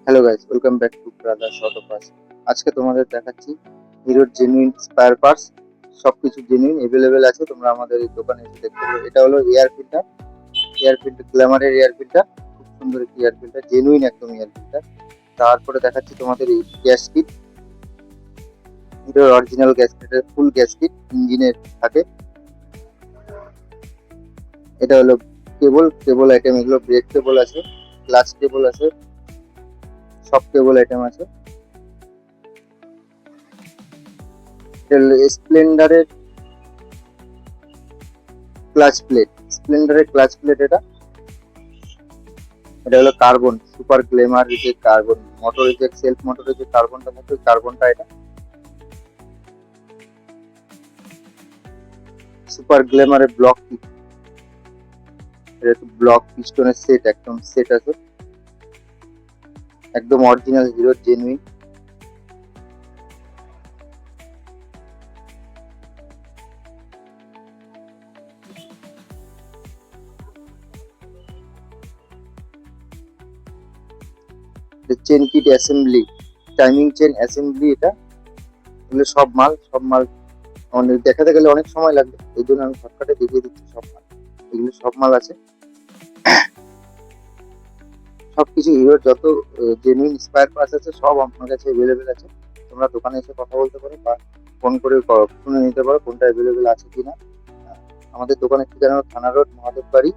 Hello guys, welcome back to brother short of us. আজকে তোমাদের দেখাচ্ছি হিরোর জেনুইন স্পায়ার পার্টস। সবকিছু জেনুইন এভেলেবেল আছে, তোমরা আমাদের এই দোকানে এসে দেখতে পারো। এটা হলো এয়ার ফিল্টার গ্ল্যামারের এয়ার ফিল্টার। খুব সুন্দর একটি এয়ার ফিল্টার, জেনুইন একদম এয়ার ফিল্টার। তারপরে দেখাচ্ছি তোমাদের এই গ্যাস কিট। এটা অরিজিনাল গ্যাস কিট, ফুল গ্যাস কিট ইঞ্জিনের থাকে। এটা হলো কেবল আইটেম, এগুলো ব্রেক কেবল আছে, ক্লাচ কেবল আছে, সব কেবল আইটেম আছে। এটা হলো স্প্লেন্ডারের ক্লাচ প্লেট। এটা হলো কার্বন সুপার গ্লেমার, যে কার্বন মোটরের যে সেলফ মোটরের যে কার্বনটা থাকে, ওই কার্বনটা এটা সুপার গ্লেমারের ব্লক পিস্টনের সেট, একদম সেট আছে, একদম original hero genuine. Chain kit assembly, timing chain assembly, এগুলো সব মাল অনেক দেখাতে গেলে অনেক সময় লাগবে, এই জন্য আমি শর্টকাটে দেখিয়ে দিচ্ছি সব মাল। এগুলো সব মাল আছে, সবকিছু হিরোর যত জেনুইন স্পায়ার পার্টস আছে সব আপনার কাছে অ্যাভেলেবেল আছে। তোমরা দোকানে এসে কথা বলতে পারো বা ফোন করে শুনে নিতে পারো কোনটা অ্যাভেলেবেল আছে কিনা। আমাদের দোকানের ঠিকানা হলো থানা রোড, মহাদেব বাড়ি।